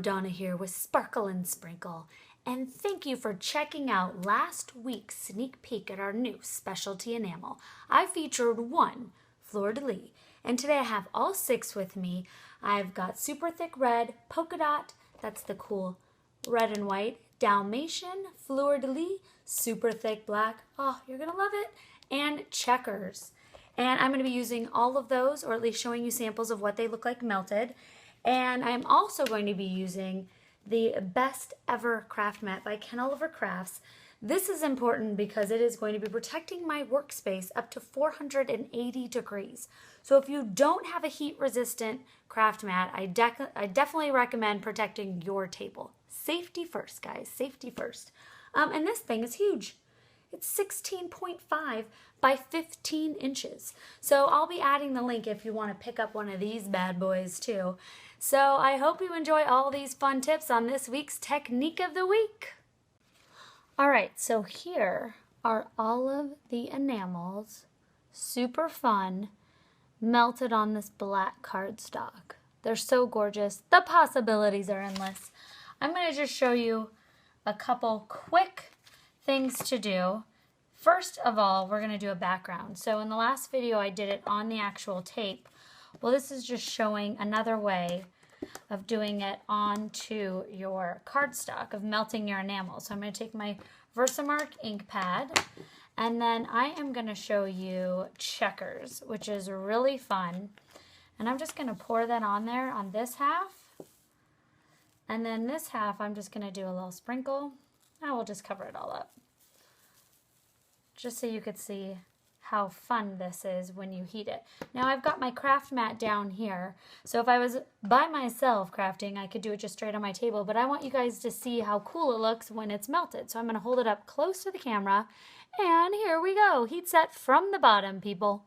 Donna here with Sparkle and Sprinkle, and thank you for checking out last week's sneak peek at our new specialty enamel. I featured one, Fleur-de-lis, and today I have all 6 with me. I've got super thick red, polka dot, that's the cool red and white, Dalmatian, Fleur-de-lis, super thick black, oh, you're gonna love it, and checkers. And I'm gonna be using all of those, or at least showing you samples of what they look like melted. And I'm also going to be using the Best Ever Craft Mat by Ken Oliver Crafts. This is important because it is going to be protecting my workspace up to 480 degrees. So if you don't have a heat-resistant craft mat, I definitely recommend protecting your table. Safety first, guys, safety first. And this thing is huge. It's 16.5 by 15 inches. So I'll be adding the link if you want to pick up one of these bad boys too. So I hope you enjoy all these fun tips on this week's Technique of the Week. Alright, so here are all of the enamels, super fun, melted on this black cardstock. They're so gorgeous. The possibilities are endless. I'm going to just show you a couple quick things to do. First of all, we're going to do a background. So in the last video I did it on the actual tape. Well, this is just showing another way of doing it onto your cardstock, of melting your enamel. So I'm going to take my VersaMark ink pad, and then I am going to show you checkers, which is really fun. And I'm just going to pour that on there on this half. And then this half I'm just going to do a little sprinkle. I will just cover it all up, just so you could see how fun this is when you heat it. Now I've got my craft mat down here, so if I was by myself crafting, I could do it just straight on my table, but I want you guys to see how cool it looks when it's melted. So I'm going to hold it up close to the camera, and here we go. Heat set from the bottom, people.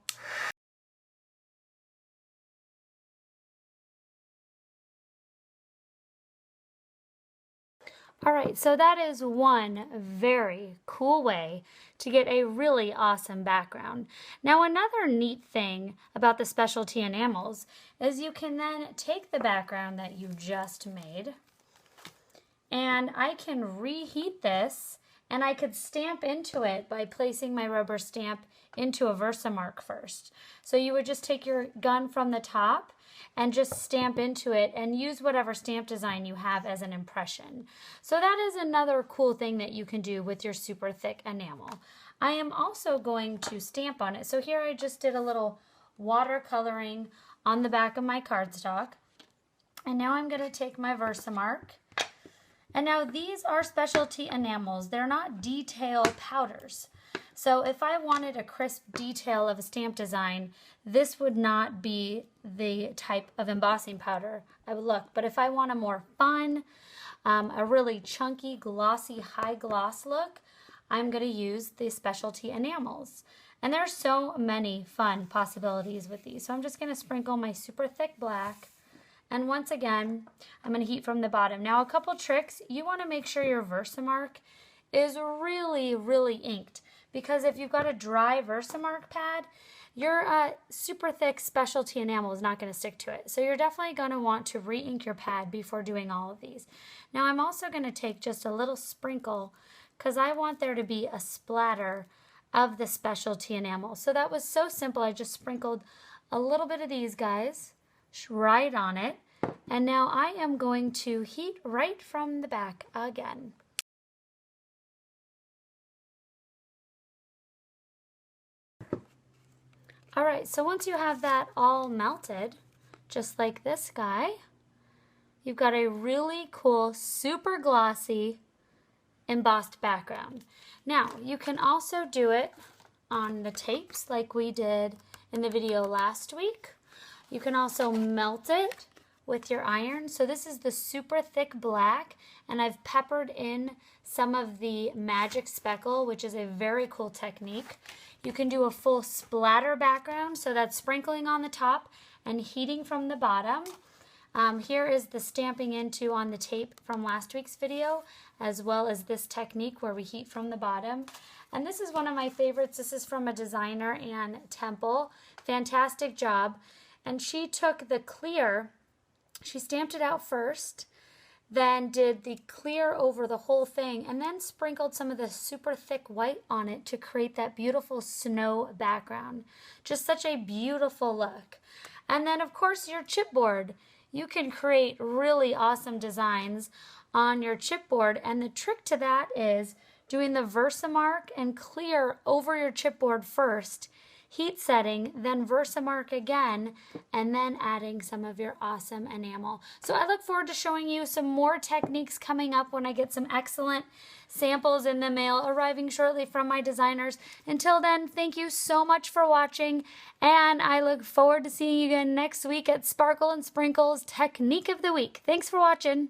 Alright, so that is one very cool way to get a really awesome background. Now another neat thing about the specialty enamels is you can then take the background that you just made, and I can reheat this, and I could stamp into it by placing my rubber stamp into a VersaMark first. So you would just take your gun from the top and just stamp into it and use whatever stamp design you have as an impression. So that is another cool thing that you can do with your super thick enamel. I am also going to stamp on it. So here I just did a little watercoloring on the back of my cardstock. And now I'm going to take my VersaMark. And now these are specialty enamels. They're not detail powders. So if I wanted a crisp detail of a stamp design, this would not be the type of embossing powder I would look. But if I want a more fun, a really chunky, glossy, high gloss look, I'm going to use the specialty enamels. And there's so many fun possibilities with these. So I'm just going to sprinkle my super thick black. And once again, I'm going to heat from the bottom. Now a couple tricks. You want to make sure your VersaMark is really, really inked. Because if you've got a dry VersaMark pad, your super thick specialty enamel is not going to stick to it. So you're definitely going to want to re-ink your pad before doing all of these. Now I'm also going to take just a little sprinkle because I want there to be a splatter of the specialty enamel. So that was so simple. I just sprinkled a little bit of these guys right on it. And now I am going to heat right from the back again. Alright, so once you have that all melted, just like this guy, you've got a really cool, super glossy, embossed background. Now, you can also do it on the tapes like we did in the video last week. You can also melt it with your iron. So this is the super thick black, and I've peppered in some of the magic speckle, which is a very cool technique. You can do a full splatter background, so that's sprinkling on the top and heating from the bottom. Here is the stamping into on the tape from last week's video, as well as this technique where we heat from the bottom. And this is one of my favorites. This is from a designer, Ann Temple. Fantastic job. And she took the clear, she stamped it out first, then did the clear over the whole thing, and then sprinkled some of the super thick white on it to create that beautiful snow background. Just such a beautiful look. And then, of course, your chipboard. You can create really awesome designs on your chipboard, and the trick to that is doing the VersaMark and clear over your chipboard first, heat setting, then VersaMark again, and then adding some of your awesome enamel. So I look forward to showing you some more techniques coming up when I get some excellent samples in the mail arriving shortly from my designers. Until then, thank you so much for watching, and I look forward to seeing you again next week at Sparkle and Sprinkle's Technique of the Week. Thanks for watching.